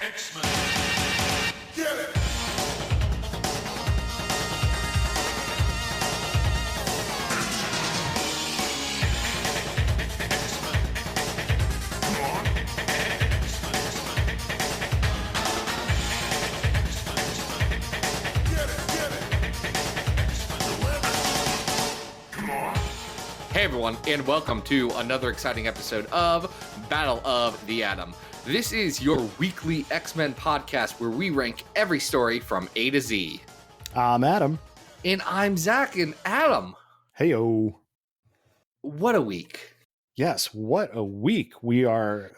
X-Men. Get it! Hey everyone, and welcome to another exciting episode of Battle of the Atom. This is your weekly X-Men podcast where we rank every story from A to Z. I'm Adam. And I'm Zack. And Adam. Heyo. What a week. Yes, what a week. We are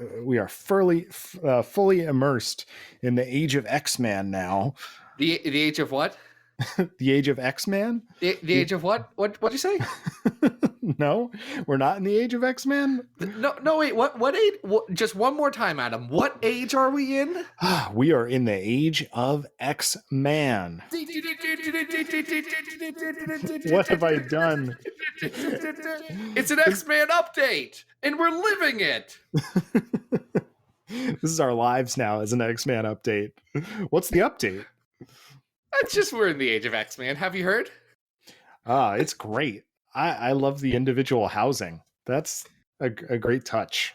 fully immersed in the age of X-Man now. The age of what? The age of X-Man? The age of what? What'd you say? No, we're not in the age of X-Men. No, wait. What age? Just one more time, Adam. What age are we in? We are in the age of X-Man. What have I done? It's an X-Man update, and we're living it. This is our lives now as an X-Man update. What's the update? It's just we're in the age of X-Man. Have you heard? It's great. I love the individual housing. That's a great touch.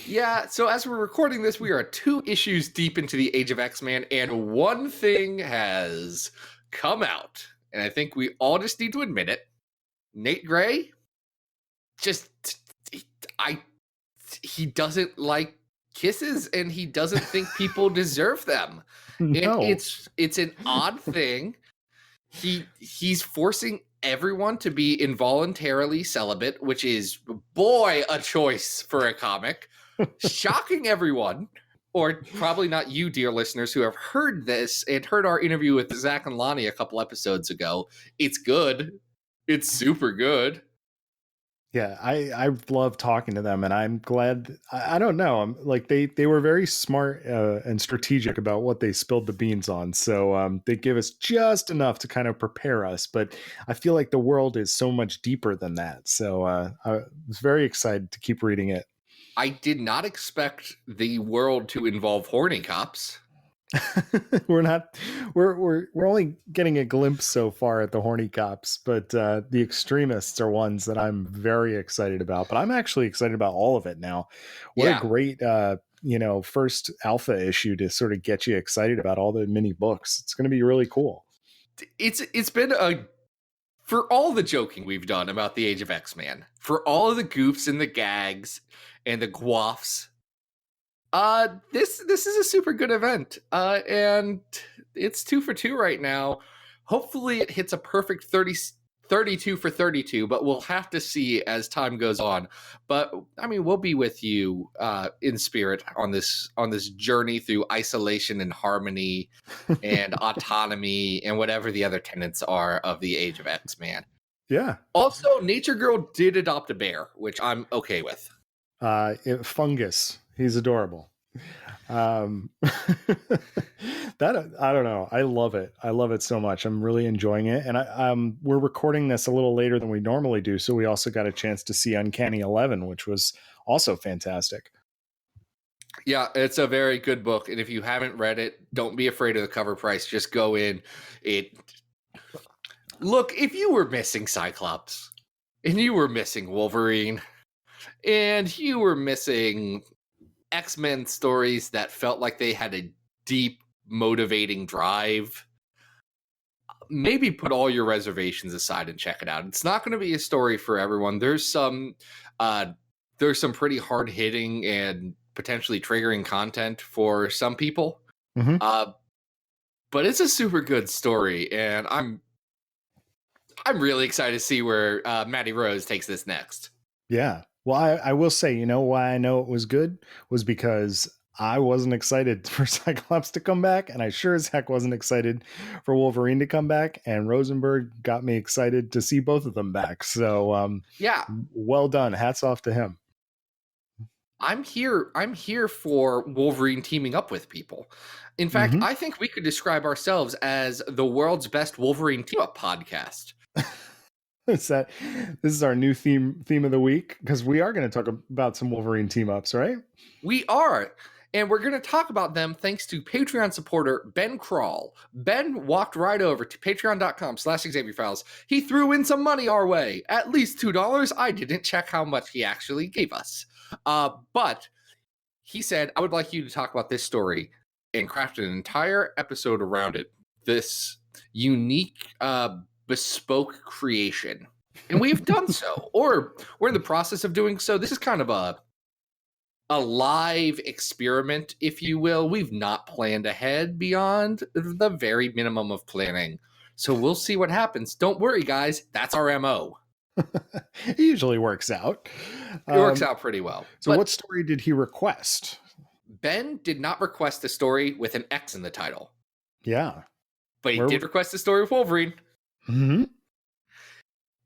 Yeah, so as we're recording this, we are 2 issues deep into the Age of X-Men, and one thing has come out, and I think we all just need to admit it. Nate Gray, he doesn't like kisses, and he doesn't think people deserve them. No. And it's an odd thing. He's forcing everyone to be involuntarily celibate, which is, boy, a choice for a comic. Shocking everyone, or probably not you, dear listeners, who have heard this and heard our interview with Zack and Lonnie a couple episodes ago. It's good. It's super good. Yeah, I love talking to them, and I'm glad. I don't know. I'm like they were very smart and strategic about what they spilled the beans on. So they give us just enough to kind of prepare us. But I feel like the world is so much deeper than that. So I was very excited to keep reading it. I did not expect the world to involve horny cops. We're only getting a glimpse so far at the horny cops, but the extremists are ones that I'm very excited about. But I'm actually excited about all of it now. What a great first alpha issue to sort of get you excited about all the mini books. It's going to be really cool. It's been for all the joking we've done about the Age of X-Man, for all of the goofs and the gags and the guaffs. This is a super good event, and it's 2 for 2 right now. Hopefully it hits a perfect 32 for 32, but we'll have to see as time goes on. But I mean, we'll be with you in spirit on this journey through isolation and harmony and autonomy and whatever the other tenets are of the Age of X-Man. Yeah. Also, Nature Girl did adopt a bear, which I'm okay with. Fungus. He's adorable. That I don't know. I love it. I love it so much. I'm really enjoying it. And we're recording this a little later than we normally do, so we also got a chance to see Uncanny 11, which was also fantastic. Yeah, it's a very good book, and if you haven't read it, don't be afraid of the cover price. Just go in. Look, if you were missing Cyclops, and you were missing Wolverine, and you were missing X-Men stories that felt like they had a deep, motivating drive, maybe put all your reservations aside and check it out. It's not going to be a story for everyone. There's some pretty hard-hitting and potentially triggering content for some people. Mm-hmm. But it's a super good story, and I'm really excited to see where Matty Rose takes this next. Yeah. Well, I will say, you know why I know it was good was because I wasn't excited for Cyclops to come back, and I sure as heck wasn't excited for Wolverine to come back, and Rosenberg got me excited to see both of them back. So, yeah, well done. Hats off to him. I'm here for Wolverine teaming up with people. In fact, I think we could describe ourselves as the world's best Wolverine team-up podcast. This is our new theme of the week, because we are going to talk about some Wolverine team ups, right? We are. And we're going to talk about them thanks to Patreon supporter Ben Crawl. Ben walked right over to patreon.com/XavierFiles. He threw in some money our way, at least $2. I didn't check how much he actually gave us. But he said, I would like you to talk about this story and craft an entire episode around it. This unique, bespoke creation. And we've done so, or we're in the process of doing so. This is kind of a live experiment, if you will. We've not planned ahead beyond the very minimum of planning. So we'll see what happens. Don't worry, guys. That's our MO. It usually works out. It works out pretty well. So what story did he request? Ben did not request a story with an X in the title. Yeah. But he did request a story with Wolverine. Mm-hmm.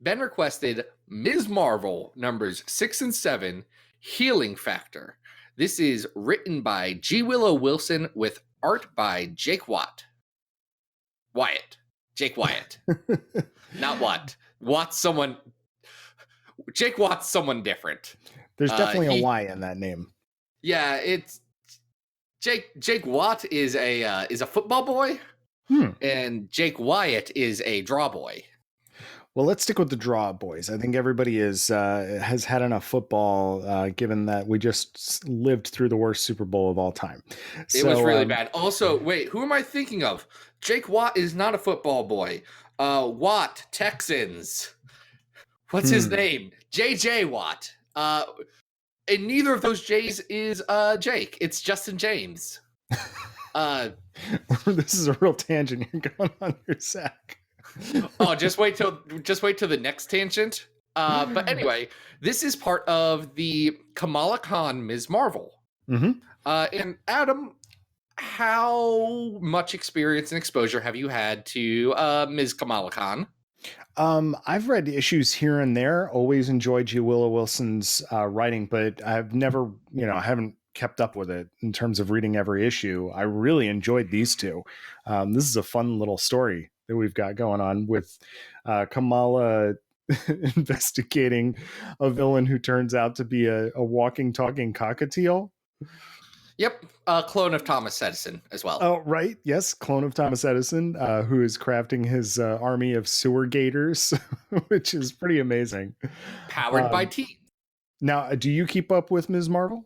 Ben requested Ms. Marvel numbers 6 and 7, Healing Factor. This is written by G. Willow Wilson with art by Jake Wyatt. Jake Wyatt. Not Watt. Jake Watt's someone different. There's definitely a Y in that name. Yeah, it's Jake Watt is a football boy, and Jake Wyatt is a draw boy. Well, let's stick with the draw boys. I think everybody has had enough football, given that we just lived through the worst Super Bowl of all time. It was really bad. Also, wait, who am I thinking of? Jake Watt is not a football boy. Watt, Texans. What's his name? J.J. Watt. And neither of those J's is Jake. It's Justin James. This is a real tangent you're going on here, Zack. Oh, just wait till the next tangent. But anyway, this is part of the Kamala Khan Ms. Marvel. Mm-hmm. And Adam, how much experience and exposure have you had to Ms. Kamala Khan? I've read issues here and there. Always enjoyed G. Willow Wilson's writing, but I've never, I haven't kept up with it in terms of reading every issue. I really enjoyed these two. This is a fun little story that we've got going on with Kamala investigating a villain who turns out to be a walking, talking cockatiel. Yep, clone of Thomas Edison as well. Oh, right. Yes, clone of Thomas Edison, who is crafting his army of sewer gators, which is pretty amazing. Powered by tea. Now, do you keep up with Ms. Marvel?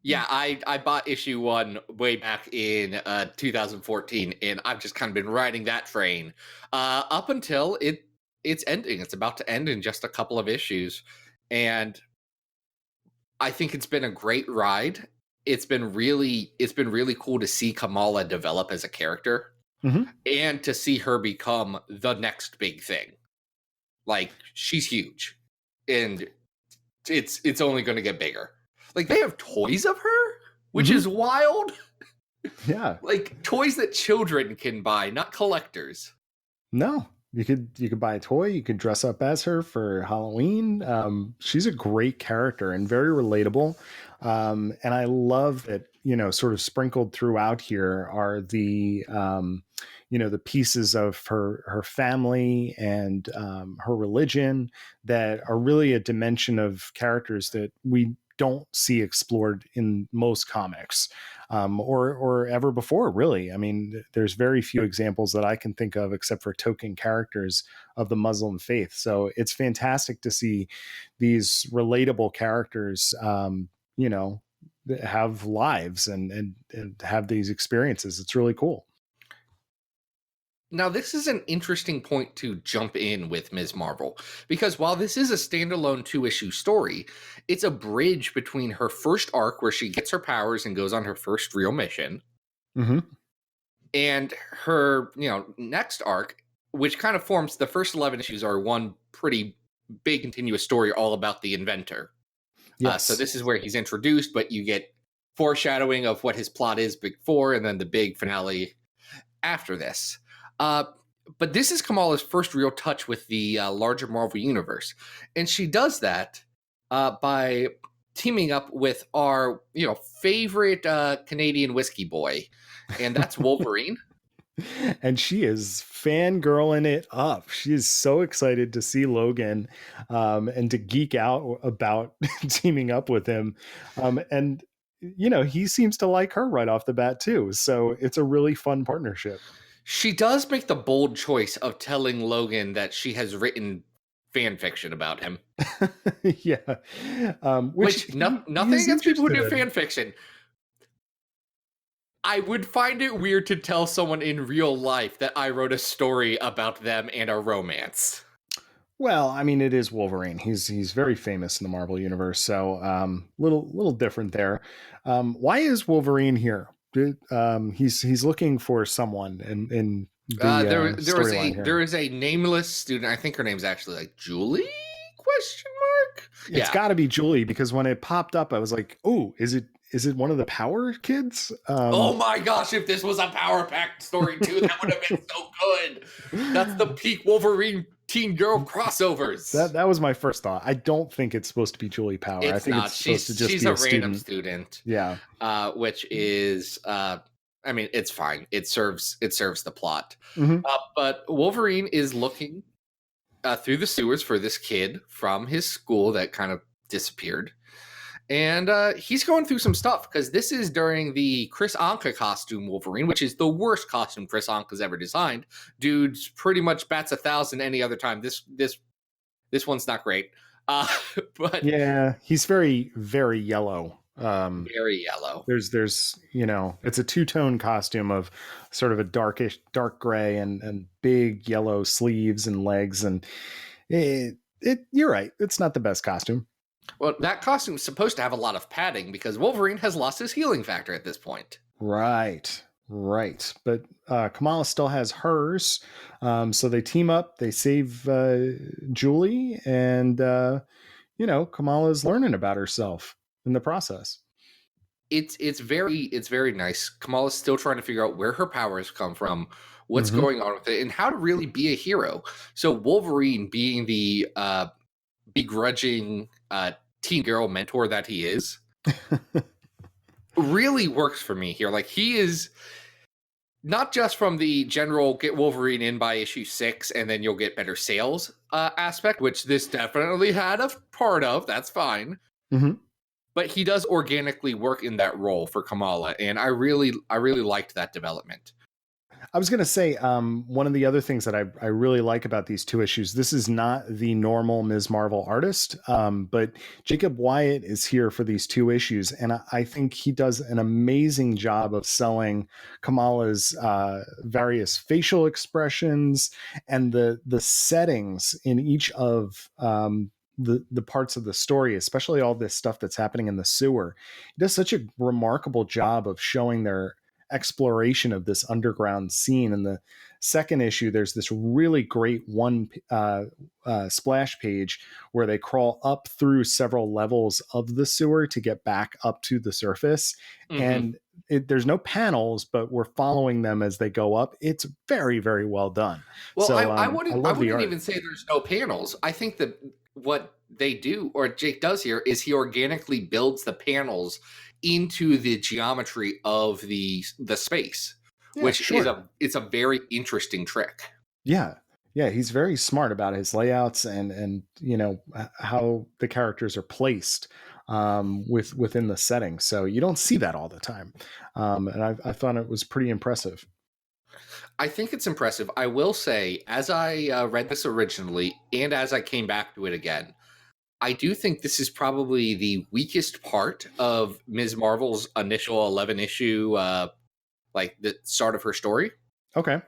Yeah, I bought issue 1 way back in 2014, and I've just kind of been riding that train up until it's ending. It's about to end in just a couple of issues, and I think it's been a great ride. It's been really cool to see Kamala develop as a character, and to see her become the next big thing. Like, she's huge, and it's only going to get bigger. Like, they have toys of her, which is wild. Yeah. Like, toys that children can buy, not collectors. No, you could buy a toy. You could dress up as her for Halloween. She's a great character and very relatable. And I love that, sort of sprinkled throughout here are the, the pieces of her family and her religion that are really a dimension of characters that we don't see explored in most comics or ever before, really. I mean, there's very few examples that I can think of except for token characters of the Muslim faith. So it's fantastic to see these relatable characters, have lives and have these experiences. It's really cool. Now, this is an interesting point to jump in with Ms. Marvel, because while this is a standalone 2-issue story, it's a bridge between her first arc where she gets her powers and goes on her first real mission, and her, next arc, which kind of forms the first 11 issues are one pretty big continuous story all about the inventor. Yes. So this is where he's introduced, but you get foreshadowing of what his plot is before, and then the big finale after this. But this is Kamala's first real touch with the larger Marvel universe. And she does that by teaming up with our, favorite Canadian whiskey boy. And that's Wolverine. And she is fangirling it up. She is so excited to see Logan and to geek out about teaming up with him. And he seems to like her right off the bat too. So it's a really fun partnership. She does make the bold choice of telling Logan that she has written fan fiction about him. Yeah. Which nothing he's against people who do interested in. fan fiction. I would find it weird to tell someone in real life that I wrote a story about them and a romance. Well, I mean, it is Wolverine. He's very famous in the Marvel universe, so little different there. Why is Wolverine here? He's looking for someone in the storyline here. There is a nameless student. I think her name's actually like Julie? Question mark. It's got to be Julie, because when it popped up, I was like, "Oh, is it one of the Power kids?" Oh my gosh! If this was a Power Pack story too, that would have been so good. That's the peak Wolverine teen girl crossovers. That was my first thought. I don't think it's supposed to be Julie Power. I think it's supposed to just be a random student. Yeah. Which is I mean, it's fine. It serves the plot. Mm-hmm. But Wolverine is looking through the sewers for this kid from his school that kind of disappeared. And he's going through some stuff because this is during the Chris Anka costume Wolverine, which is the worst costume Chris Anka's ever designed. Dude's pretty much bats 1,000 any other time. This one's not great. But yeah, he's very, very yellow. Very yellow. There's it's a two-tone costume of sort of a dark gray and big yellow sleeves and legs, and you're right, it's not the best costume. Well, that costume is supposed to have a lot of padding because Wolverine has lost his healing factor at this point. Right. But Kamala still has hers. So they team up, they save Julie, and Kamala's learning about herself in the process. It's very nice. Kamala's still trying to figure out where her powers come from, what's going on with it, and how to really be a hero. So Wolverine, being the begrudging teen girl mentor that he is, really works for me here. Like, he is not just from the general get Wolverine in by issue 6 and then you'll get better sales aspect, which this definitely had a part of. That's fine. But he does organically work in that role for Kamala, and I really liked that development. I was going to say, one of the other things that I really like about these two issues, this is not the normal Ms. Marvel artist, but Jacob Wyatt is here for these two issues, and I think he does an amazing job of selling Kamala's various facial expressions and the settings in each of the parts of the story, especially all this stuff that's happening in the sewer. He does such a remarkable job of showing their exploration of this underground scene. In the second issue, there's this really great one splash page where they crawl up through several levels of the sewer to get back up to the surface. And there's no panels, but we're following them as they go up. It's very, very well done. Well, so, I wouldn't even say there's no panels. I think that what they do, or Jake does here, is he organically builds the panels into the geometry of the space, which is a very interesting trick. Yeah, he's very smart about his layouts and how the characters are placed within the setting. So you don't see that all the time, and I thought it was pretty impressive. I think it's impressive. I will say, as I read this originally and as I came back to it again, I do think this is probably the weakest part of Ms. Marvel's initial 11-issue, like the start of her story. Okay.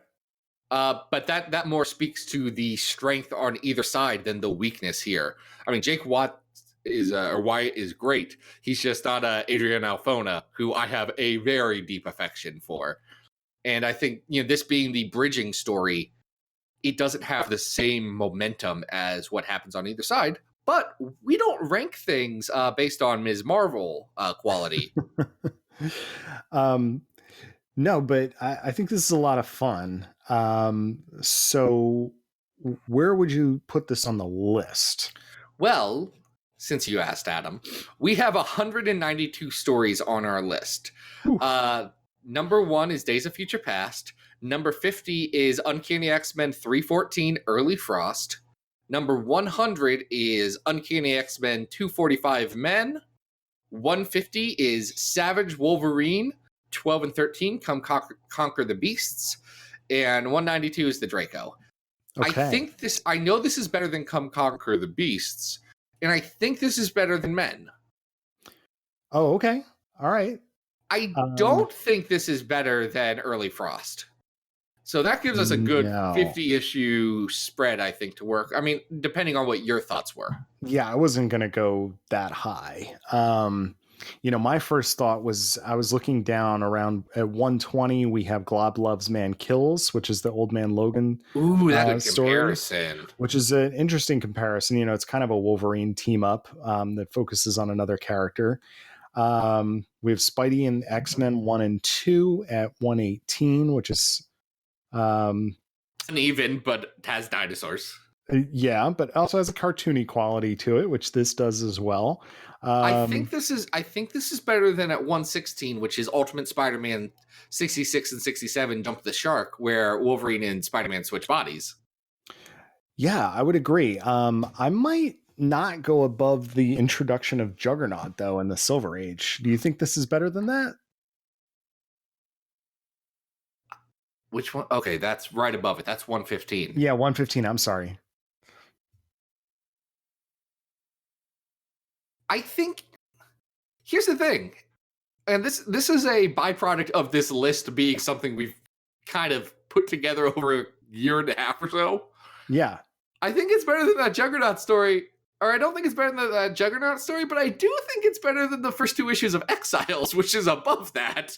But that more speaks to the strength on either side than the weakness here. I mean, Jake Wyatt is great. He's just not Adrian Alfona, who I have a very deep affection for. And I think, this being the bridging story, it doesn't have the same momentum as what happens on either side. But we don't rank things based on Ms. Marvel quality. No, but I think this is a lot of fun. So where would you put this on the list? Well, since you asked, Adam, we have 192 stories on our list. Number 1 is Days of Future Past. Number 50 is Uncanny X-Men 314 Early Frost. Number 100 is Uncanny X-Men 245 Men. 150 is Savage Wolverine, 12 and 13, Come Conquer the Beasts. And 192 is the Draco. Okay. I know this is better than Come Conquer the Beasts, and I think this is better than Men. Oh, okay. All right. I don't think this is better than Early Frost. So that gives us a good 50-issue spread, I think, to work. I mean, depending on what your thoughts were. Yeah, I wasn't going to go that high. My first thought was I was looking down around at 120. We have Glob Loves Man Kills, which is the Old Man Logan. Ooh, that's a story, comparison. which is an interesting comparison. It's kind of a Wolverine team up that focuses on another character. We have Spidey and X-Men 1 and 2 at 118, which is uneven, but has dinosaurs. Yeah, but also has a cartoony quality to it, which this does as well. I think this is better than at 116, which is Ultimate Spider-Man 66 and 67 Jump the Shark, where Wolverine and Spider-Man switch bodies. Yeah, I would agree. I might not go above the introduction of Juggernaut, though, in the Silver Age. Do you think this is better than that? Which one? Okay, that's right above it. That's 115. Yeah, 115. I'm sorry. I think here's the thing, and this is a byproduct of this list being something we've kind of put together over a year and a half or so. Yeah. I think it's better than that Juggernaut story, or I don't think it's better than that Juggernaut story, but I do think it's better than the first 2 issues of Exiles, which is above that.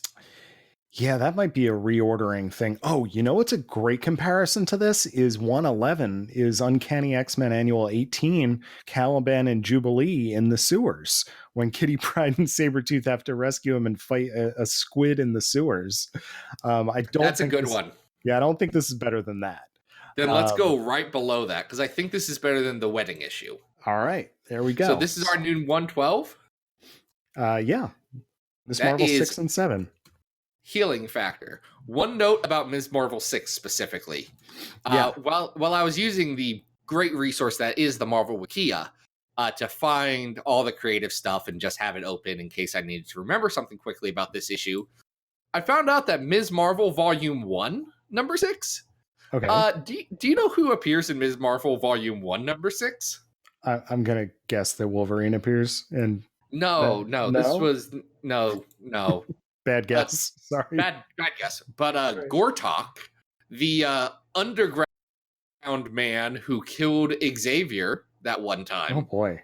Yeah, that might be a reordering thing. Oh, what's a great comparison to this is 111 is Uncanny X-Men Annual 18, Caliban and Jubilee in the sewers, when Kitty Pryde and Sabretooth have to rescue him and fight a squid in the sewers. That's a good one. Yeah, I don't think this is better than that. Then let's go right below that, because I think this is better than the wedding issue. All right, there we go. So this is our new 112? Yeah. Ms. Marvel 6 and 7. Healing factor. One note about Ms. Marvel 6 specifically. While I was using the great resource that is the Marvel Wikia to find all the creative stuff and just have it open in case I needed to remember something quickly about this issue, I found out that Ms. Marvel Volume 1, number 6. Okay. Do you know who appears in Ms. Marvel Volume 1, number 6? I'm going to guess that Wolverine appears. And No. This was... No. Bad guess. Sorry. Bad guess. But Gortok, the underground man who killed Xavier that one time. Oh, boy.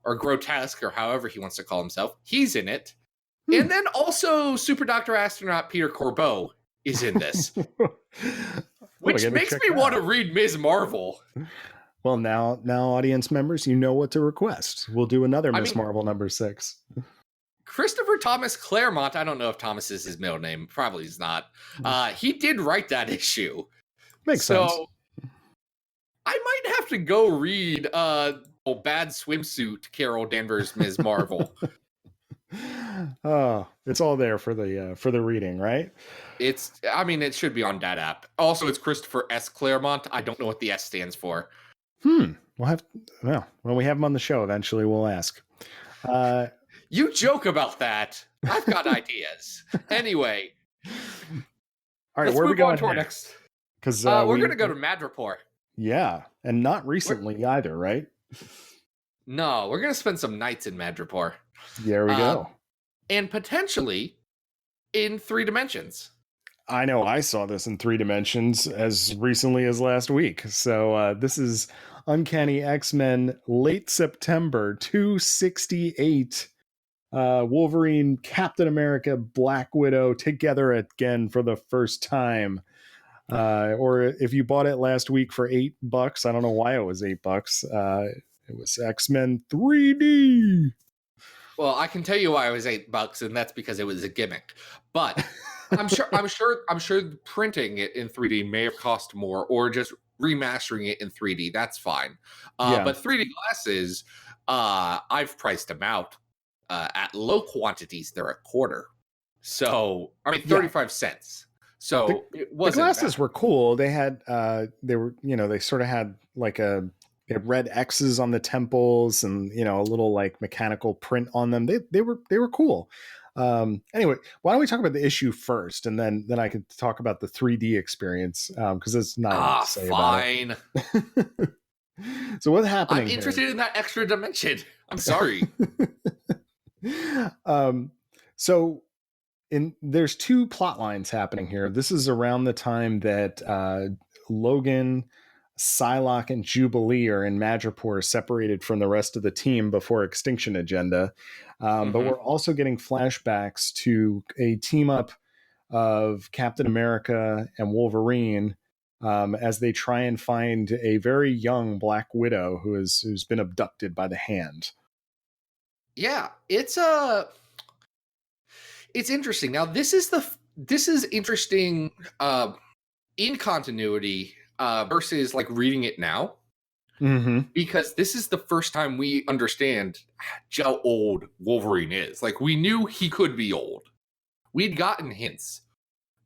Or Grotesque, or however he wants to call himself. He's in it. And then also Super Doctor Astronaut Peter Corbeau is in this. Which makes me want to read Ms. Marvel. Well, now, audience members, you know what to request. We'll do another Ms. Marvel number 6. Christopher Thomas Claremont, I don't know if Thomas is his middle name. Probably is not. He did write that issue. Makes sense. So I might have to go read Bad Swimsuit Carol Danvers Ms. Marvel. Oh, it's all there for the reading, right? It should be on that app. Also, it's Christopher S. Claremont. I don't know what the S stands for. When we have him on the show, eventually we'll ask. You joke about that. I've got ideas. Anyway. All right, where are we going to our next? Because we're going to go to Madripoor. Yeah, and not recently either, right? No, we're going to spend some nights in Madripoor. There we go. And potentially in 3 dimensions. I know I saw this in 3 dimensions as recently as last week. So this is Uncanny X-Men late September 268. Wolverine, Captain America, Black Widow together again for the first time. Or if you bought it last week for $8, I don't know why it was $8. It was X-Men 3D. Well, I can tell you why it was $8, and that's because it was a gimmick. But I'm sure printing it in 3D may have cost more, or just remastering it in 3D. That's fine. But 3D glasses, I've priced them out at low quantities. They're $0.25. So 35 cents. So it wasn't the glasses bad. were cool. They had they sort of had like a had red X's on the temples and, you know, a little like mechanical print on them. They were cool. Anyway, why don't we talk about the issue first, and then I can talk about the 3D experience, because there's not a lot to say fine. about it. So what's happening? I'm interested in that extra dimension. I'm sorry. So there's two plot lines happening here. This is around the time that Logan, Psylocke, and Jubilee are in Madripoor, separated from the rest of the team before Extinction Agenda. But we're also getting flashbacks to a team up of Captain America and Wolverine, as they try and find a very young Black Widow who's been abducted by the Hand. Yeah, it's interesting. Now, this is interesting in continuity versus like reading it now, because this is the first time we understand how old Wolverine is. Like, we knew he could be old. We'd gotten hints.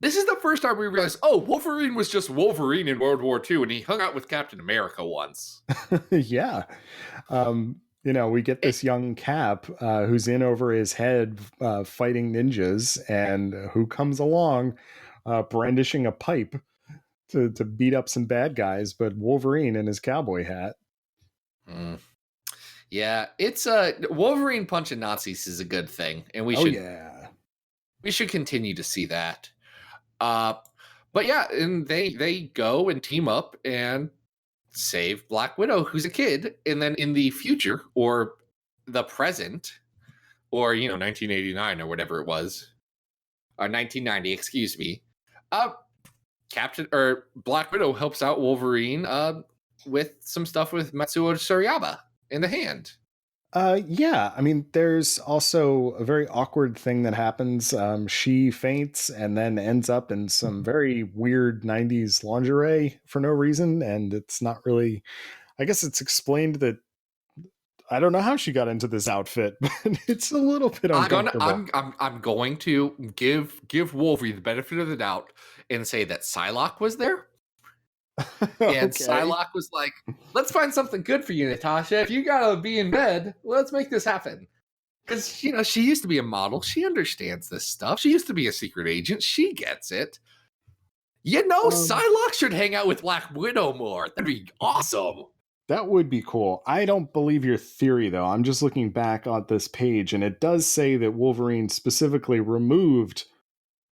This is the first time we realized, oh, Wolverine was just Wolverine in World War II, and he hung out with Captain America once. Yeah. You know, we get this young Cap who's in over his head fighting ninjas, and who comes along brandishing a pipe to beat up some bad guys, but Wolverine in his cowboy hat. Yeah, it's Wolverine punching Nazis is a good thing, and we should continue to see that. But yeah, and they go and team up and save Black Widow, who's a kid, and then in the future, or the present, or 1989 or whatever it was, or 1990, excuse me, Black Widow helps out Wolverine with some stuff with Matsuo Tsurayaba in the Hand. Yeah, I mean, there's also a very awkward thing that happens. She faints and then ends up in some very weird 90s lingerie for no reason, and it's not really, I guess it's explained that I don't know how she got into this outfit, but it's a little bit uncomfortable. I'm going to give Wolverine the benefit of the doubt and say that Psylocke was there. And Psylocke was like, let's find something good for you, Natasha. If you gotta be in bed, let's make this happen. Because, she used to be a model. She understands this stuff. She used to be a secret agent. She gets it. Psylocke should hang out with Black Widow more. That'd be awesome. That would be cool. I don't believe your theory, though. I'm just looking back on this page, and it does say that Wolverine specifically removed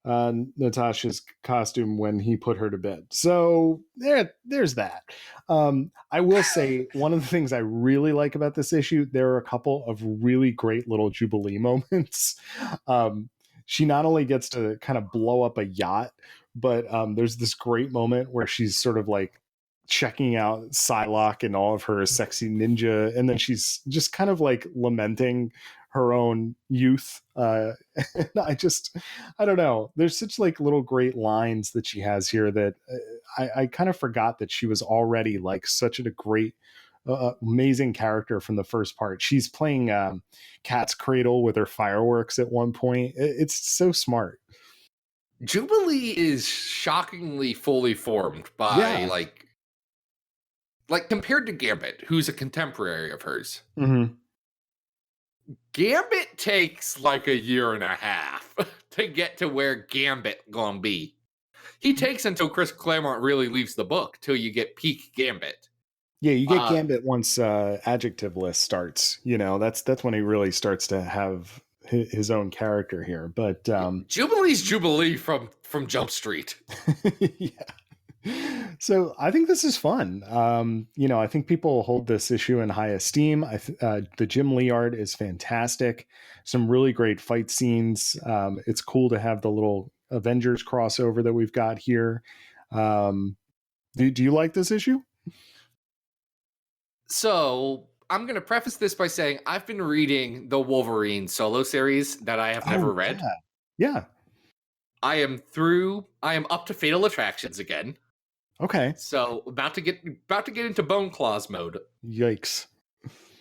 Natasha's costume when he put her to bed. So there's that. I will say one of the things I really like about this issue, there are a couple of really great little Jubilee moments. She not only gets to kind of blow up a yacht, but there's this great moment where she's sort of like checking out Psylocke and all of her sexy ninja, and then she's just kind of like lamenting her own youth. I don't know. There's such like little great lines that she has here that I kind of forgot that she was already like such a great, amazing character from the first part. She's playing Cat's Cradle with her fireworks at one point. It's so smart. Jubilee is shockingly fully formed by like compared to Gambit, who's a contemporary of hers. Mm-hmm. Gambit takes like a year and a half to get to where Gambit gonna be. He takes until Chris Claremont really leaves the book till you get peak Gambit. Yeah, you get Gambit once adjective list starts. That's when he really starts to have his own character here. But Jubilee's Jubilee from Jump Street. Yeah. So I think this is fun. I think people hold this issue in high esteem. The Jim Lee art is fantastic. Some really great fight scenes. It's cool to have the little Avengers crossover that we've got here. Do you like this issue? So I'm going to preface this by saying I've been reading the Wolverine solo series that I have never read. Yeah. I am up to Fatal Attractions again. Okay. So about to get into Bone Claws mode. Yikes.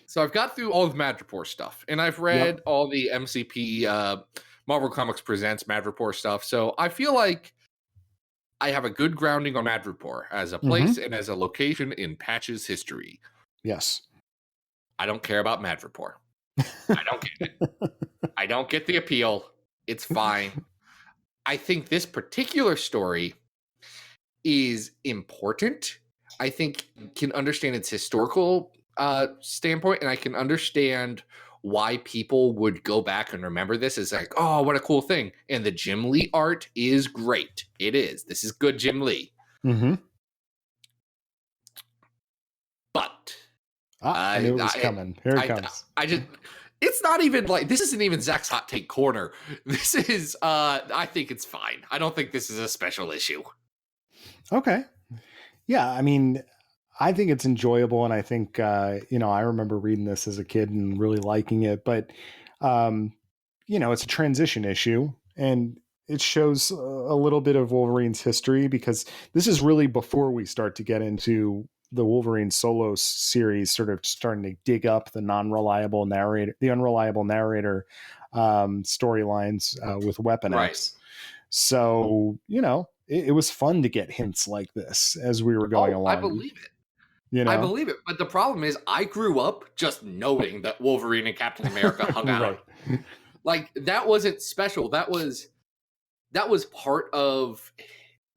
So I've got through all of Madripoor stuff, and I've read all the MCP Marvel Comics Presents Madripoor stuff. So I feel like I have a good grounding on Madripoor as a place and as a location in Patch's history. Yes. I don't care about Madripoor. I don't get it. I don't get the appeal. It's fine. I think this particular story is important. I think can understand its historical standpoint, and I can understand why people would go back and remember this as like, oh, what a cool thing. And the Jim Lee art is great. It is. This is good Jim Lee. Mm-hmm. But I knew it was coming. Here it comes. I just, it's not even like, this isn't even Zack's hot take corner. This is, I think it's fine. I don't think this is a special issue. Okay. Yeah. I mean, I think it's enjoyable. And I think, you know, I remember reading this as a kid and really liking it, but, you know, it's a transition issue and it shows a little bit of Wolverine's history because this is really before we start to get into the Wolverine solo series, sort of starting to dig up the unreliable narrator storylines with Weapon X. So, you know, it was fun to get hints like this as we were going along. I believe it. You know? I believe it. But the problem is I grew up just knowing that Wolverine and Captain America hung out. Right. Like that wasn't special. That was part of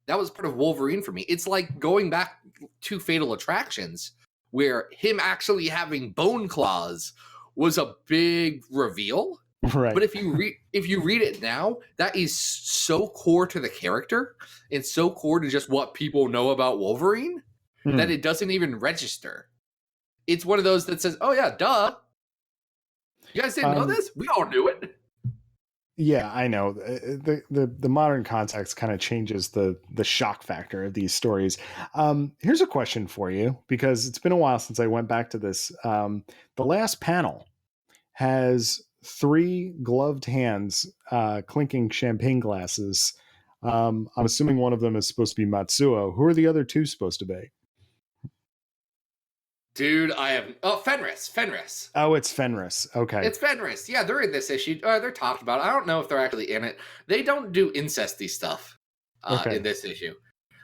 Wolverine for me. It's like going back to Fatal Attractions where him actually having bone claws was a big reveal. Right. But if you read it now, that is so core to the character and so core to just what people know about Wolverine that it doesn't even register. It's one of those that says, "Oh yeah, duh. You guys didn't know this? We all knew it." Yeah, I know. The modern context kind of changes the shock factor of these stories. Here's a question for you, because it's been a while since I went back to this. The last panel has 3 gloved hands clinking champagne glasses. I'm assuming one of them is supposed to be Matsuo. Who are the other 2 supposed to be? Dude, Fenris. Oh, it's Fenris. Okay. It's Fenris. Yeah, they're in this issue. They're talked about. I don't know if they're actually in it. They don't do incesty stuff in this issue.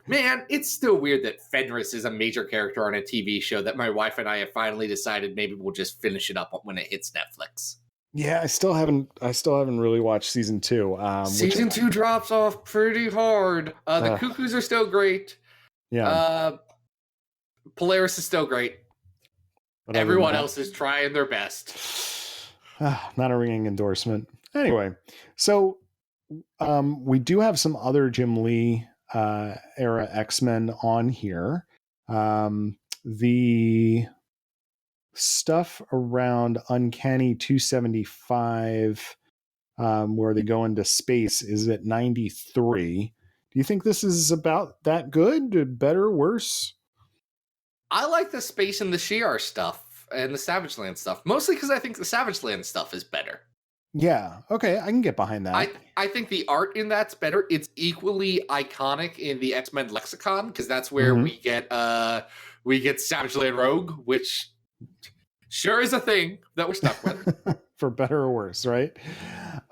Man, it's still weird that Fenris is a major character on a TV show that my wife and I have finally decided maybe we'll just finish it up when it hits Netflix. Yeah, I still haven't really watched season 2. Season 2 drops off pretty hard. The Cuckoos are still great. Yeah. Polaris is still great. But everyone else is trying their best. Not a ringing endorsement. Anyway, so we do have some other Jim Lee era X-Men on here. The stuff around Uncanny 275, where they go into space, is at 93. Do you think this is about that good? Better? Worse? I like the Space and the Shi'ar stuff and the Savage Land stuff, mostly because I think the Savage Land stuff is better. Yeah, okay, I can get behind that. I think the art in that's better. It's equally iconic in the X-Men lexicon, because that's where we get Savage Land Rogue, which sure is a thing that we're stuck with. For better or worse, right?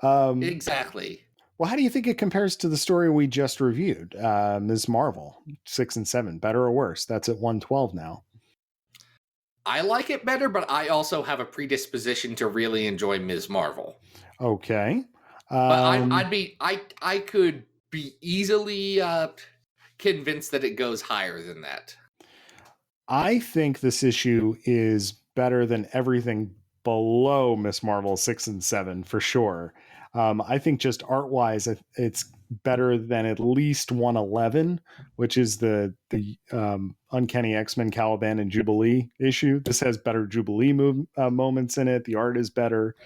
Exactly. Well, how do you think it compares to the story we just reviewed? Ms. Marvel, 6 and 7, better or worse? That's at 112 now. I like it better, but I also have a predisposition to really enjoy Ms. Marvel. Okay. But I could be easily convinced that it goes higher than that. I think this issue is better than everything below Ms. Marvel 6 and 7 for sure. I think just art-wise, it's better than at least 111, which is the Uncanny X-Men Caliban and Jubilee issue. This has better Jubilee moments in it. The art is better.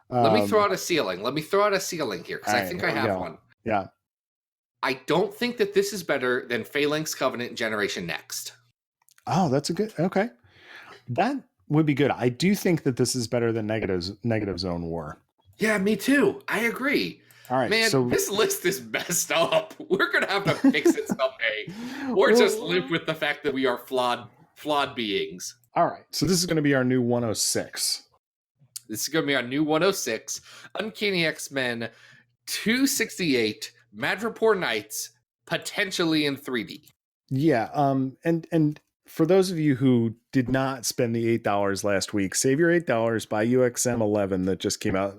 Let me throw out a ceiling. Here, because I think I have one. Yeah. I don't think that this is better than Phalanx Covenant Generation Next. Oh, that's a good... Okay. That would be good. I do think that this is better than Negative Zone War. Yeah, me too. I agree. All right, man, so this list is messed up. We're gonna have to fix it someday, or just live with the fact that we are flawed beings. All right, so this is going to be our new 106. This is going to be our new 106. Uncanny X-Men 268 Madripoor Nights, potentially in 3D. Yeah, and for those of you who did not spend the $8 last week, save your $8, buy UXM 11 that just came out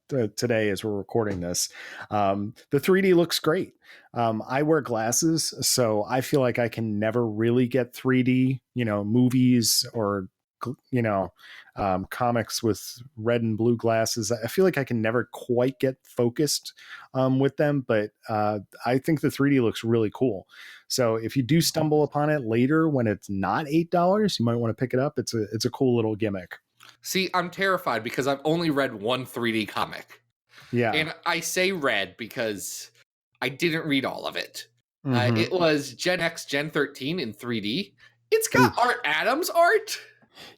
today as we're recording this. The 3D looks great. I wear glasses, so I feel like I can never really get 3D, movies or, comics with red and blue glasses. I feel like I can never quite get focused with them, but I think the 3D looks really cool. So if you do stumble upon it later when it's not $8, you might want to pick it up. It's a cool little gimmick. See, I'm terrified because I've only read one 3D comic. Yeah. And I say read because I didn't read all of it. Mhm. It was Gen X, Gen 13 in 3D. It's got Art Adams art.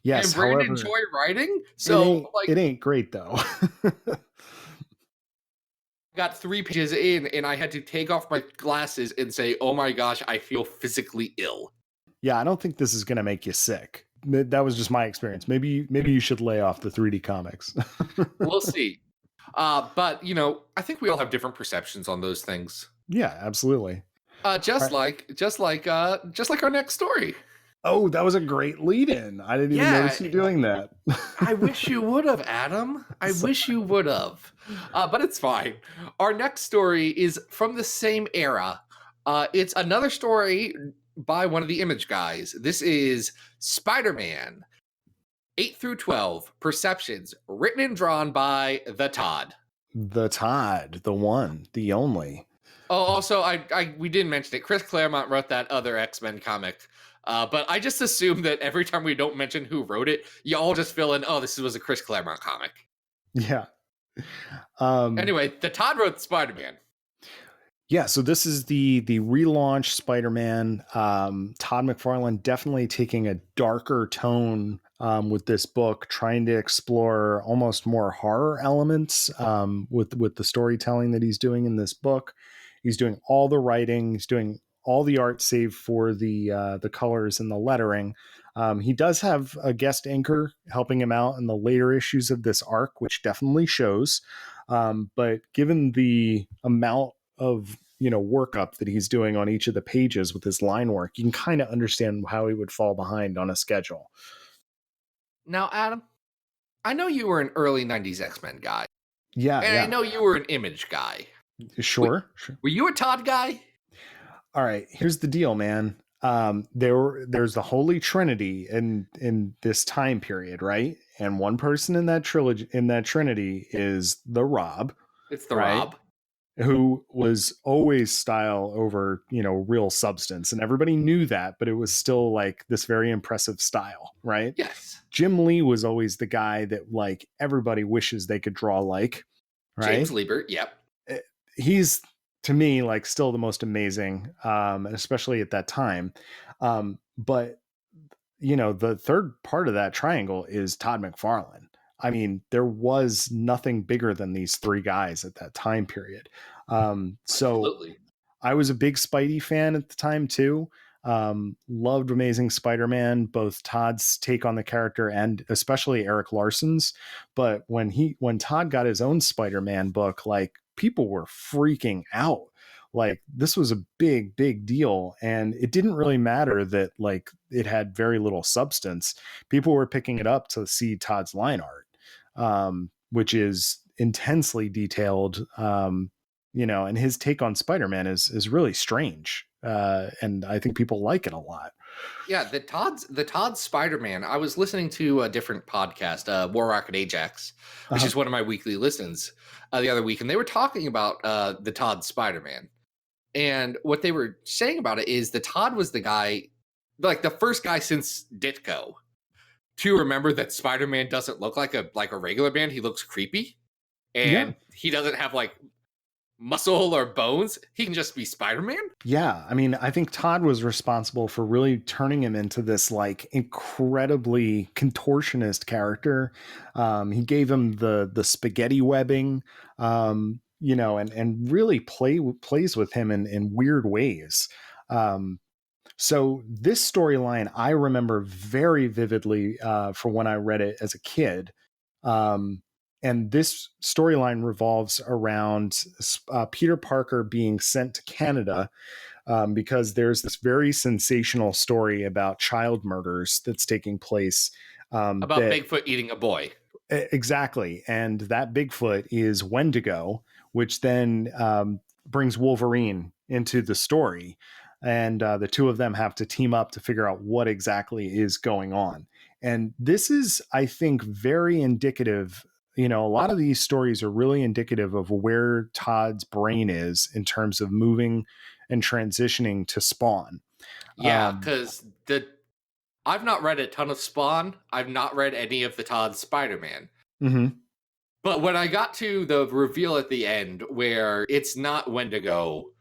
Yes, and Brandon however, Joy writing. So it ain't great though. got 3 pages in and I had to take off my glasses and say, oh my gosh, I feel physically ill. Yeah, I don't think this is going to make you sick. That was just my experience. Maybe you should lay off the 3D comics. We'll see. But I think we all have different perceptions on those things. Yeah, absolutely. Just like our next story. Oh, that was a great lead-in. I didn't even notice you doing that. I wish you would have, Adam. I wish you would have. But it's fine. Our next story is from the same era. It's another story by one of the Image guys. This is Spider-Man 8 through 12 Perceptions, written and drawn by the Todd. The Todd, the one, the only. Oh, also, we didn't mention it. Chris Claremont wrote that other X-Men comic. But I just assume that every time we don't mention who wrote it, you all just fill in, oh, this was a Chris Claremont comic. Yeah. Anyway, the Todd wrote Spider-Man. Yeah, so this is the relaunch Spider-Man. Todd McFarlane definitely taking a darker tone with this book, trying to explore almost more horror elements with the storytelling that he's doing in this book. He's doing all the writing. He's doing all the art save for the colors and the lettering. He does have a guest anchor helping him out in the later issues of this arc, which definitely shows. But given the amount of workup that he's doing on each of the pages with his line work, you can kind of understand how he would fall behind on a schedule. Now, Adam, I know you were an early 90s X-Men guy. Yeah. And I know you were an Image guy. Sure. Were you a Todd guy? All right, here's the deal, man. There's the Holy Trinity in this time period, right? And one person in that Trinity is the Rob. It's the Rob, who was always style over real substance, and everybody knew that, but it was still like this very impressive style, right? Yes. Jim Lee was always the guy that like everybody wishes they could draw like, right? James Liebert, yep. He's, to me, like still the most amazing, especially at that time. But the third part of that triangle is Todd McFarlane. I mean, there was nothing bigger than these 3 guys at that time period. So Absolutely. I was a big Spidey fan at the time too. Loved Amazing Spider-Man, both Todd's take on the character and especially Eric Larson's. But when Todd got his own Spider-Man book, like people were freaking out. Like this was a big deal, and it didn't really matter that like it had very little substance. People were picking it up to see Todd's line art, which is intensely detailed, and his take on Spider-Man is really strange, and I think people like it a lot. Yeah, the Todd Spider-Man. I was listening to a different podcast, War Rocket Ajax, which is one of my weekly listens, the other week, and they were talking about the Todd Spider-Man. And what they were saying about it is the Todd was the guy, like the first guy since Ditko, to remember that Spider-Man doesn't look like a regular man. He looks creepy, and he doesn't have like muscle or bones. He can just be Spider-Man. Yeah, I mean, I think Todd was responsible for really turning him into this like incredibly contortionist character. He gave him the spaghetti webbing, and really plays with him in weird ways. So this storyline I remember very vividly for when I read it as a kid. And this storyline revolves around Peter Parker being sent to Canada because there's this very sensational story about child murders that's taking place. About Bigfoot eating a boy. Exactly. And that Bigfoot is Wendigo, which then brings Wolverine into the story. And the two of them have to team up to figure out what exactly is going on. And this is, I think, very indicative. You know, a lot of these stories are really indicative of where Todd's brain is in terms of moving and transitioning to Spawn. Yeah, because I've not read a ton of Spawn. I've not read any of the Todd Spider-Man. Mm-hmm. But when I got to the reveal at the end, where it's not Wendigo,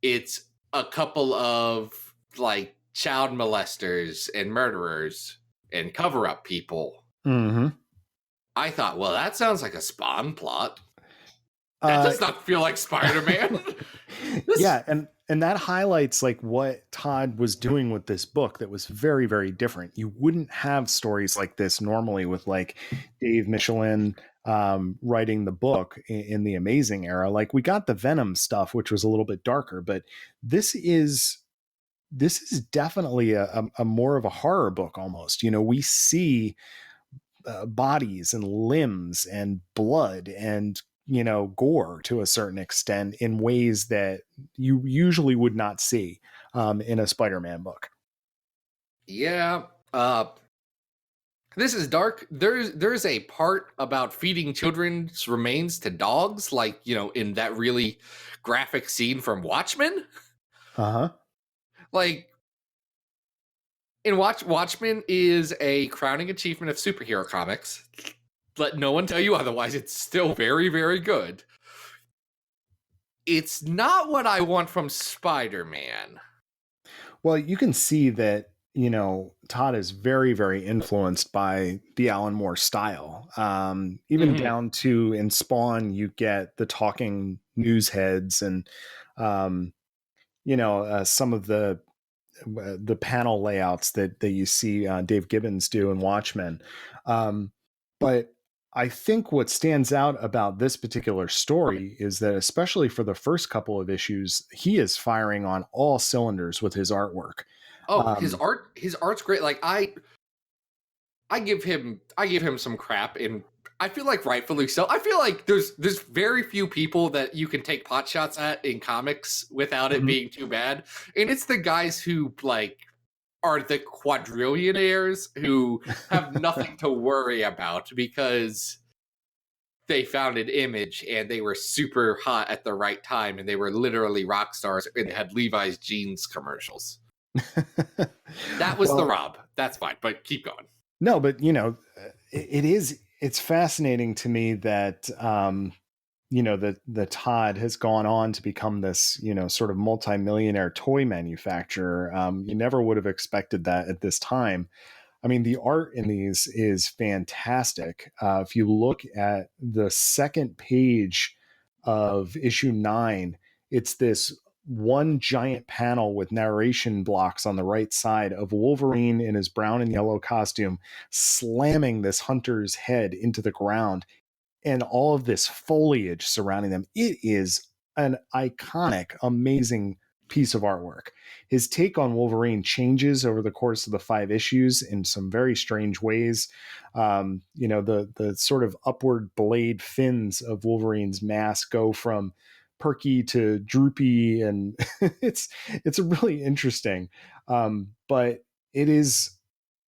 it's a couple of like child molesters and murderers and cover-up people. Mm-hmm. I thought, well, that sounds like a Spawn plot. That does not feel like Spider-Man. Yeah, and that highlights like what Todd was doing with this book that was very, very different. You wouldn't have stories like this normally with like Dave Michelin writing the book in the Amazing era. Like we got the Venom stuff, which was a little bit darker, but this is definitely a more of a horror book almost. You know, we see bodies and limbs and blood and, you know, gore to a certain extent in ways that you usually would not see in a Spider-Man book. Yeah. This is dark. There's a part about feeding children's remains to dogs, like, you know, in that really graphic scene from Watchmen. Uh-huh. Like, in Watchmen is a crowning achievement of superhero comics. Let no one tell you otherwise. It's still very, very good. It's not what I want from Spider-Man. Well, you can see that, you know, Todd is very, very influenced by the Alan Moore style. Even down to in Spawn, you get the talking news heads and, you know, some of the panel layouts that you see Dave Gibbons do in Watchmen. But I think what stands out about this particular story is that, especially for the first couple of issues, he is firing on all cylinders with his artwork. Oh, his art's great. Like I give him some crap, and I feel like rightfully so. I feel like there's very few people that you can take pot shots at in comics without it being too bad. And it's the guys who like are the quadrillionaires who have nothing to worry about because they found an image and they were super hot at the right time and they were literally rock stars and had Levi's jeans commercials. That was the rub. That's fine, but keep going. No, but you know, it's fascinating to me that you know, the Todd has gone on to become this, you know, sort of multimillionaire toy manufacturer. You never would have expected that at this time. I mean, the art in these is fantastic. If you look at the second page of issue 9, it's this one giant panel with narration blocks on the right side of Wolverine in his brown and yellow costume slamming this hunter's head into the ground and all of this foliage surrounding them. It is an iconic, amazing piece of artwork. His take on Wolverine changes over the course of the 5 issues in some very strange ways. You know, the sort of upward blade fins of Wolverine's mask go from perky to droopy, and it's really interesting. But it is,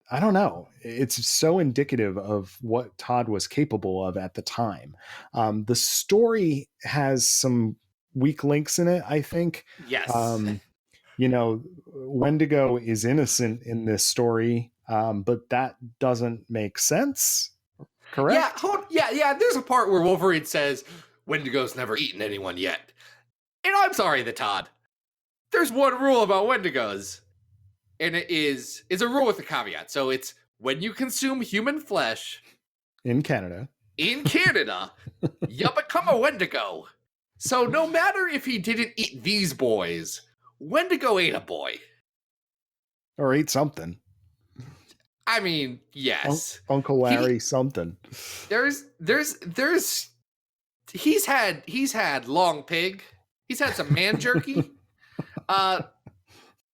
I don't know, it's so indicative of what Todd was capable of at the time. The story has some weak links in it, I think. Yes. You know, Wendigo is innocent in this story, but that doesn't make sense. Correct? Yeah. There's a part where Wolverine says, Wendigo's never eaten anyone yet. And I'm sorry, Todd. There's one rule about Wendigos. And it's a rule with a caveat. So it's when you consume human flesh in Canada, you become a Wendigo. So no matter if he didn't eat these boys, Wendigo ate a boy. Or ate something. I mean, yes. Uncle Larry something. He's had long pig. He's had some man jerky.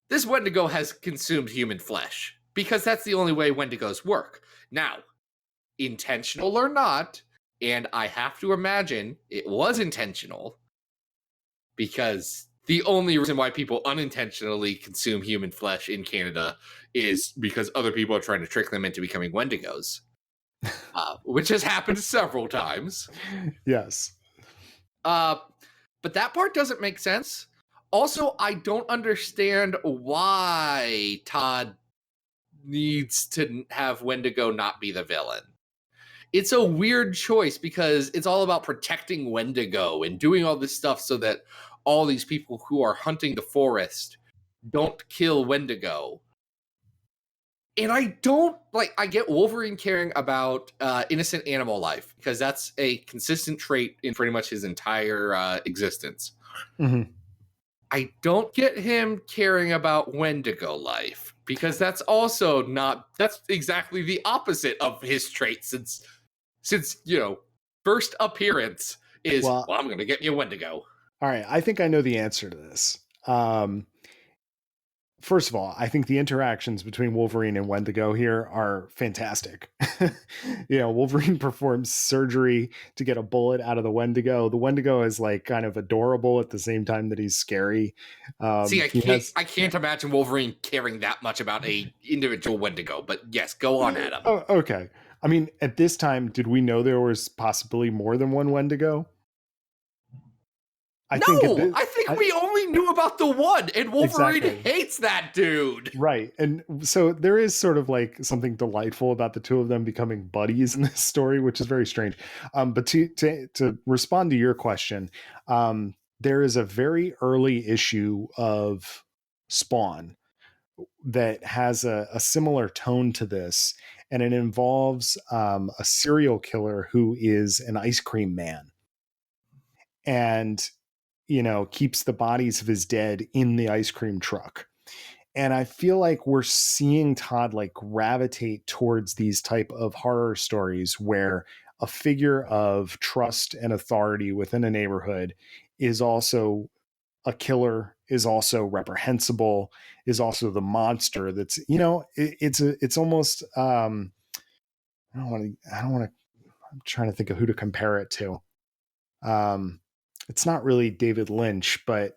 This Wendigo has consumed human flesh because that's the only way Wendigos work. Now, intentional or not, and I have to imagine it was intentional because the only reason why people unintentionally consume human flesh in Canada is because other people are trying to trick them into becoming Wendigos, which has happened several times. Yes. But that part doesn't make sense. Also, I don't understand why Todd needs to have Wendigo not be the villain. It's a weird choice because it's all about protecting Wendigo and doing all this stuff so that all these people who are hunting the forest don't kill Wendigo. And I don't I get Wolverine caring about innocent animal life because that's a consistent trait in pretty much his entire existence. Mm-hmm. I don't get him caring about Wendigo life because that's also that's exactly the opposite of his trait since first appearance is, well, I'm going to get you a Wendigo. All right. I think I know the answer to this. First of all, I think the interactions between Wolverine and Wendigo here are fantastic. Wolverine performs surgery to get a bullet out of the Wendigo. The Wendigo is kind of adorable at the same time that he's scary. See, I can't imagine Wolverine caring that much about a individual Wendigo, but yes, go on, Adam. Oh, okay. I mean, at this time, did we know there was possibly more than one Wendigo? I think we only knew about the one, and Wolverine hates that dude. Right. And so there is sort of something delightful about the two of them becoming buddies in this story, which is very strange. But to respond to your question, there is a very early issue of Spawn that has a similar tone to this, and it involves a serial killer who is an ice cream man. And keeps the bodies of his dead in the ice cream truck. And I feel like we're seeing Todd gravitate towards these type of horror stories where a figure of trust and authority within a neighborhood is also a killer, is also reprehensible, is also the monster that's, it's almost, I'm trying to think of who to compare it to. It's not really David Lynch, but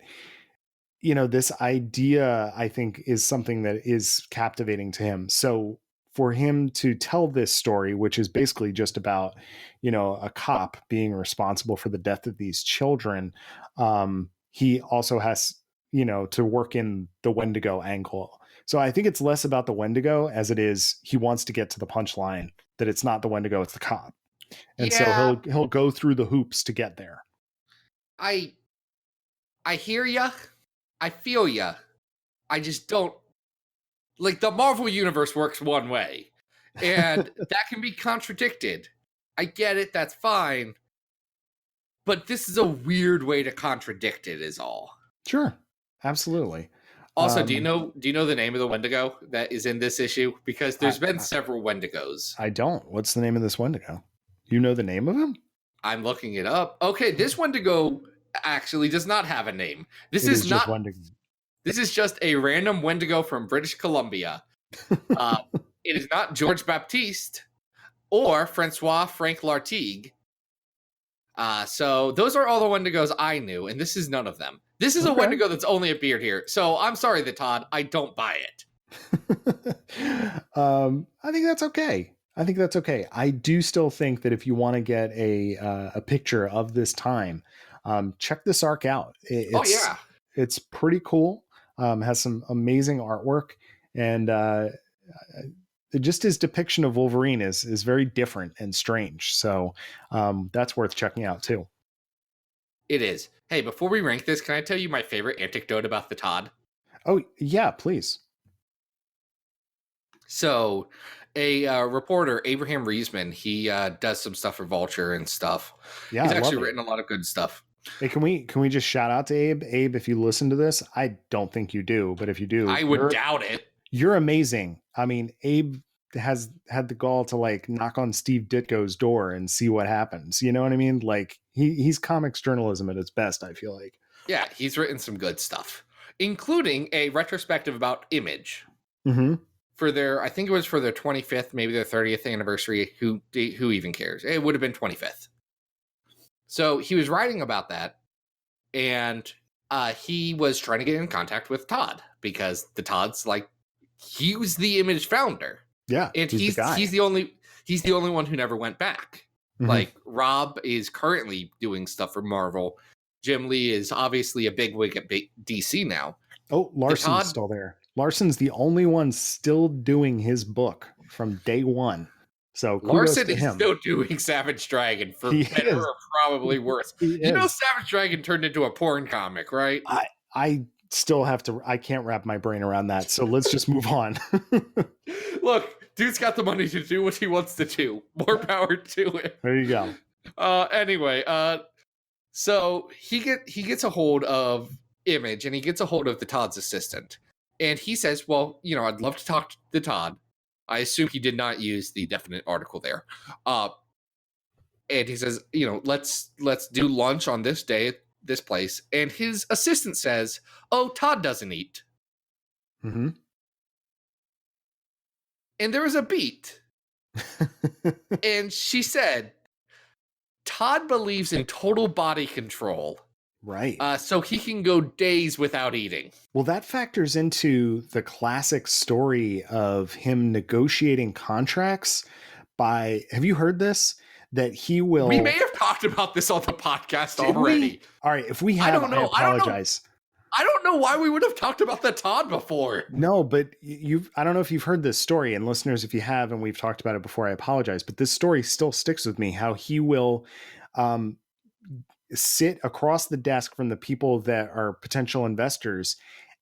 this idea I think is something that is captivating to him. So for him to tell this story, which is basically just about, a cop being responsible for the death of these children, he also has, to work in the Wendigo angle. So I think it's less about the Wendigo as it is he wants to get to the punchline that it's not the Wendigo, it's the cop. And so he'll go through the hoops to get there. I hear ya. I feel ya. I just don't the Marvel universe works one way, and that can be contradicted. I get it. That's fine. But this is a weird way to contradict it is all. Sure. Absolutely. Also, do you know the name of the Wendigo that is in this issue? Because there's been several Wendigos. I don't. What's the name of this Wendigo? You know the name of him? I'm looking it up. Okay, this Wendigo actually does not have a name. This is not Wendigo. This is just a random Wendigo from British Columbia. It is not George Baptiste or Francois Frank Lartigue. So those are all the Wendigos I knew, and this is none of them. This is a Wendigo that's only appeared here. So I'm sorry, Todd, I don't buy it. I think that's okay. I do still think that if you want to get a picture of this time, check this arc out. It's pretty cool. Has some amazing artwork, and just his depiction of Wolverine is very different and strange. So that's worth checking out too. It is. Hey, before we rank this, can I tell you my favorite anecdote about the Todd? Oh yeah, please. So a reporter, Abraham Reisman, he does some stuff for Vulture and stuff. Yeah, he's actually written a lot of good stuff. Hey, can we just shout out to Abe? Abe, if you listen to this, I don't think you do, but if you do, I would doubt it. You're amazing. I mean, Abe has had the gall to knock on Steve Ditko's door and see what happens. You know what I mean? He's comics journalism at its best, I feel like. Yeah, he's written some good stuff. including a retrospective about Image Mm-hmm. for their, I think it was for their 25th, maybe their 30th anniversary. Who even cares? It would have been 25th. So he was writing about that, and he was trying to get in contact with Todd because the Todd's like, he was the Image founder. Yeah, And he's the guy. he's the only one who never went back. Mhm. Like, Rob is currently doing stuff for Marvel. Jim Lee is obviously a bigwig at DC now. Oh, Larson's Todd- still there. Larson's the only one still doing his book from day one. So kudos Larson to is him. still doing Savage Dragon for He better is. or probably worse. He You know, is. Savage Dragon turned into a porn comic, right? I still have to. I can't wrap my brain around that. So let's just move on. Look, dude's got the money to do what he wants to do. More power to it. There you go. Anyway, so he gets a hold of Image, and he gets a hold of the Todd's assistant, and he says, "Well, you know, I'd love to talk to Todd." I assume he did not use the definite article there. And he says, "You know, let's do lunch on this day at this place." And his assistant says, "Oh, Todd doesn't eat." Mm-hmm. And there was a beat, and she said, "Todd believes in total body control." Right. So he can go days without eating. Well, that factors into the classic story of him negotiating contracts by, have you heard this? That he will... We may have talked about this on the podcast Did already. we? All right, if we have, don't know. I apologize. I don't know why we would have talked about the Todd before. No, but I don't know if you've heard this story, and listeners, if you have, and we've talked about it before, I apologize, but this story still sticks with me, how he will sit across the desk from the people that are potential investors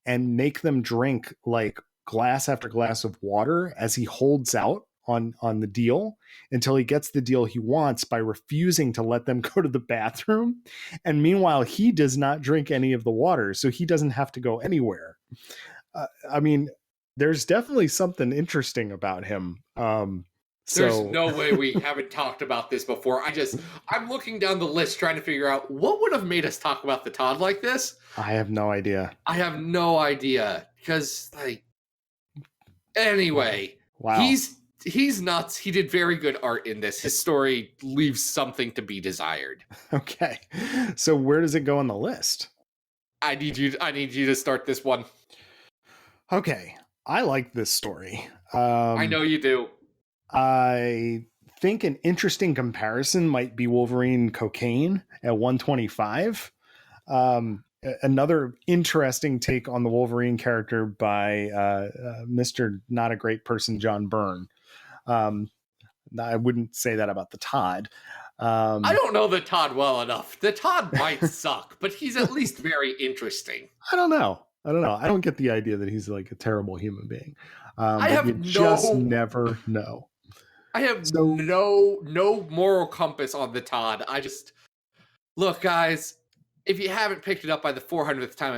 and make them drink like glass after glass of water as he holds out on the deal until he gets the deal he wants by refusing to let them go to the bathroom. And meanwhile, he does not drink any of the water, so he doesn't have to go anywhere. I mean, there's definitely something interesting about him. There's no way we haven't talked about this before. I'm looking down the list trying to figure out what would have made us talk about the Todd like this. I have no idea. I have no idea because, like, anyway, Wow. He's nuts. He did very good art in this. His story leaves something to be desired. Okay. So where does it go on the list? I need you to start this one. Okay. I like this story. I know you do. I think an interesting comparison might be Wolverine Cocaine at 125. Another interesting take on the Wolverine character by Mr. Not a Great Person, John Byrne. I wouldn't say that about the Todd. I don't know the Todd well enough. The Todd might suck, but he's at least very interesting. I don't know. I don't get the idea that he's like a terrible human being. Just never know. I have no moral compass on the Todd. Look, guys, if you haven't picked it up by the 400th time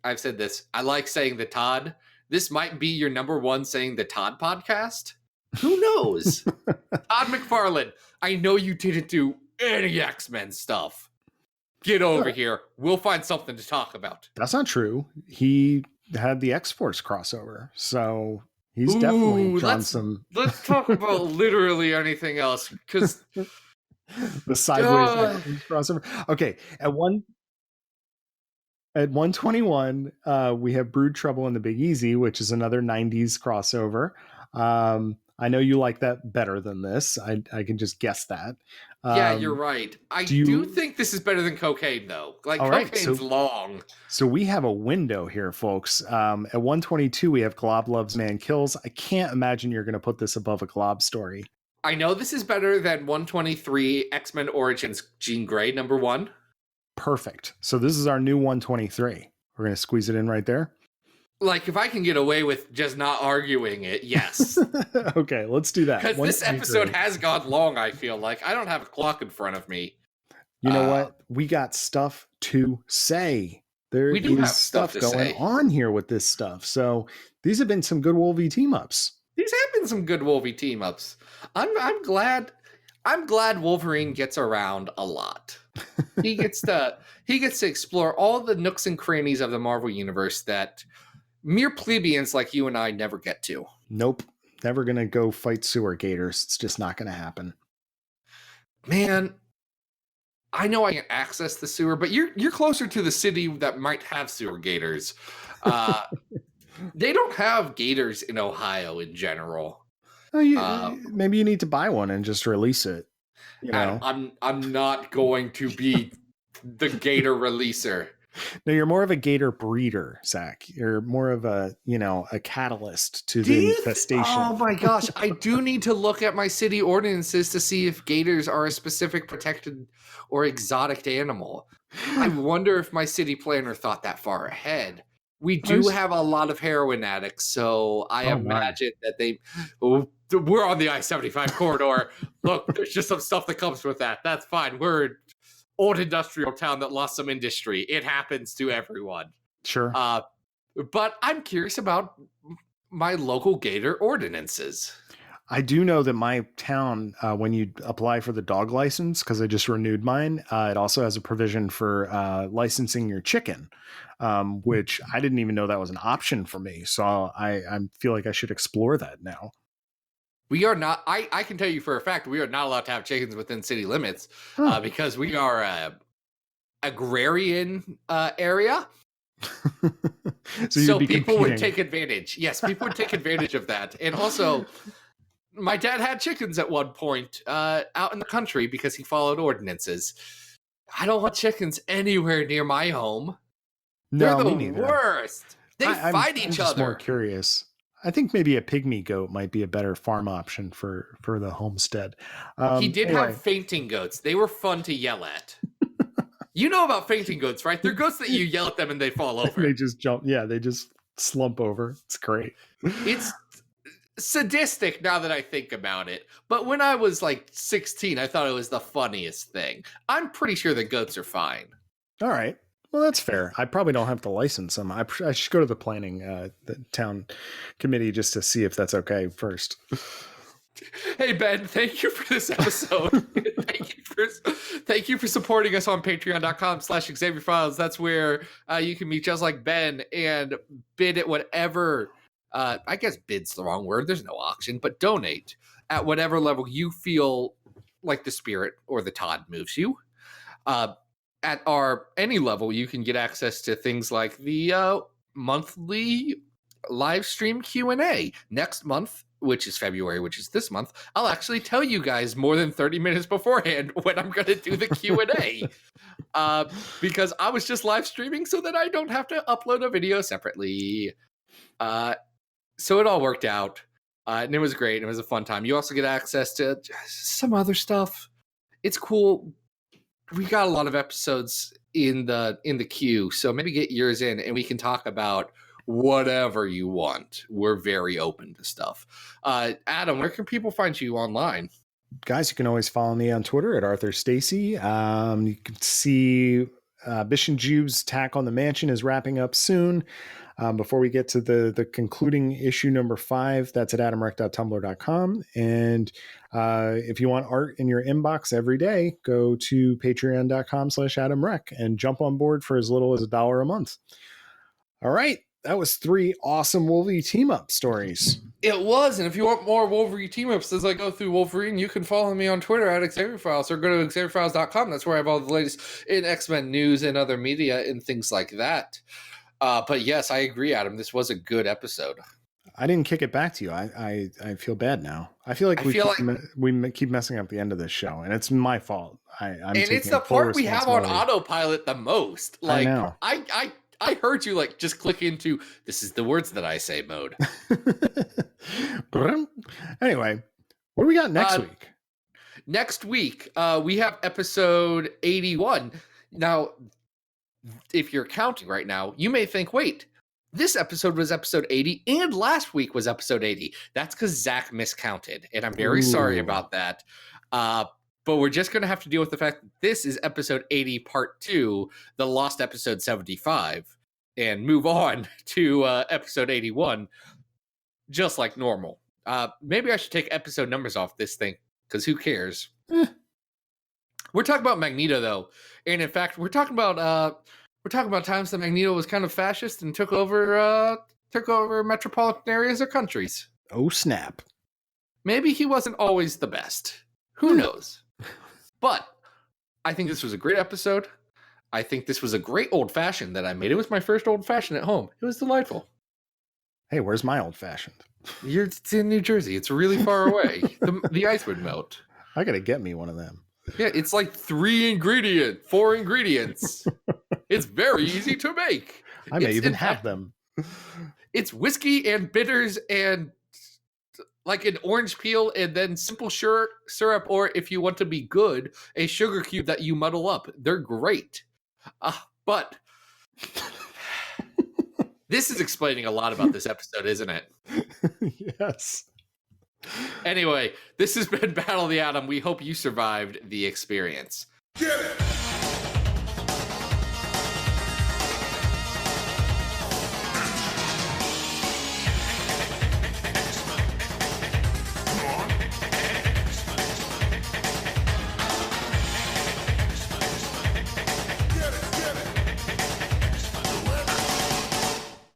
I've said this, I like saying the Todd. This might be your number one saying the Todd podcast. Who knows? Todd McFarlane, I know you didn't do any X-Men stuff. Get over here. We'll find something to talk about. That's not true. He had the X-Force crossover, so he's definitely drawn some... Let's talk about literally anything else, because... the sideways crossover. Okay, at 121, we have Brood Trouble in the Big Easy, which is another 90s crossover. I know you like that better than this. I can just guess that. Yeah, you're right. I do think this is better than Cocaine, though. Like, Cocaine's long. So we have a window here, folks. At 122, we have Glob Loves Man Kills. I can't imagine you're going to put this above a Glob story. I know this is better than 123 X-Men Origins Jean Grey, number 1. Perfect. So this is our new 123. We're going to squeeze it in right there. Like, if I can get away with just not arguing it, yes. Okay, let's do that. Because this episode has gone long, I feel like. I don't have a clock in front of me. You know what? We got stuff to say. There is stuff going on here with this stuff. So these have been some good Wolvie team-ups. These have been some good Wolvie team-ups. I'm glad. I'm glad Wolverine gets around a lot. He gets to explore all the nooks and crannies of the Marvel universe that mere plebeians like you and I never get to. Nope. Never going to go fight sewer gators. It's just not going to happen. Man, I know I can access the sewer, but you're closer to the city that might have sewer gators. They don't have gators in Ohio in general. Oh, maybe you need to buy one and just release it. Adam, I'm not going to be the gator releaser. No, you're more of a gator breeder, Zach. You're more of a catalyst to the infestation. Oh my gosh, I do need to look at my city ordinances to see if gators are a specific protected or exotic animal. I wonder if my city planner thought that far ahead. We do have a lot of heroin addicts, so I imagine that we're on the I-75 corridor. Look, there's just some stuff that comes with that. That's fine. We're an old industrial town that lost some industry. It happens to everyone. Sure. But I'm curious about my local gator ordinances. I do know that my town, when you apply for the dog license, because I just renewed mine, it also has a provision for licensing your chicken, which I didn't even know that was an option for me. So I feel like I should explore that now. We are not, I can tell you for a fact, we are not allowed to have chickens within city limits because we are a agrarian area. So people would take advantage. Yes, people would take advantage of that. And also, my dad had chickens at one point out in the country because he followed ordinances. I don't want chickens anywhere near my home. No, they're the worst. They fight each other. I'm more curious. I think maybe a pygmy goat might be a better farm option for the homestead. He did have fainting goats. They were fun to yell at. You know about fainting goats, right? They're goats that you yell at them and they fall over. They just jump. Yeah, they just slump over. It's great. It's sadistic now that I think about it. But when I was like 16, I thought it was the funniest thing. I'm pretty sure the goats are fine. All right. Well, that's fair. I probably don't have to license them. I should go to the planning, the town committee just to see if that's okay first. Hey, Ben, thank you for this episode. Thank you for supporting us on patreon.com/XavierFiles. That's where you can be just like Ben and bid at whatever, I guess bid's the wrong word. There's no auction, but donate at whatever level you feel like the spirit or the Todd moves you. At any level, you can get access to things like the monthly live stream Q&A. Next month, which is February, which is this month, I'll actually tell you guys more than 30 minutes beforehand when I'm going to do the Q&A. Because I was just live streaming so that I don't have to upload a video separately. So it all worked out. And it was great. It was a fun time. You also get access to some other stuff. It's cool. We got a lot of episodes in the queue, so maybe get yours in and we can talk about whatever you want. We're very open to stuff. Adam, where can people find you online? Guys, you can always follow me on Twitter at Arthur Stacy. You can see Bish and Jube's Attack on the Mansion is wrapping up soon. Before we get to the concluding issue number 5, that's at adamrec.tumblr.com. And if you want art in your inbox every day, go to patreon.com/adamrec and jump on board for as little as $1 a month. All right. That was 3 awesome Wolverine team-up stories. It was, and if you want more Wolverine team-ups as I go through Wolverine, you can follow me on Twitter at XavierFiles or go to XavierFiles.com. That's where I have all the latest in X-Men news and other media and things like that. But yes, I agree, Adam. This was a good episode. I didn't kick it back to you. I feel bad now. I feel like we keep messing up the end of this show, and it's my fault. And it's the part we have on autopilot the most. Like, I know. I heard you like just click into this is the words that I say mode. Anyway, what do we got next week? Next week, we have episode 81. Now, if you're counting right now, you may think, wait, this episode was episode 80 and last week was episode 80. That's because Zack miscounted, and I'm very sorry about that. But we're just going to have to deal with the fact that this is episode 80, part 2, the lost episode 75, and move on to episode 81, just like normal. Maybe I should take episode numbers off this thing, because who cares? Eh. We're talking about Magneto, though, and in fact, we're talking about times that Magneto was kind of fascist and took over metropolitan areas or countries. Oh snap! Maybe he wasn't always the best. Who knows? But I think this was a great episode. I think this was a great old fashioned that I made. It was my first old fashioned at home. It was delightful. Hey, where's my old fashioned? It's in New Jersey. It's really far away. The ice would melt. I gotta get me one of them. Yeah, it's like 4 ingredients. It's very easy to make. I may even have them. It's whiskey and bitters and like an orange peel and then simple syrup, or if you want to be good, a sugar cube that you muddle up. They're great. But this is explaining a lot about this episode, isn't it? Yes. Anyway, this has been Battle of the Atom. We hope you survived the experience.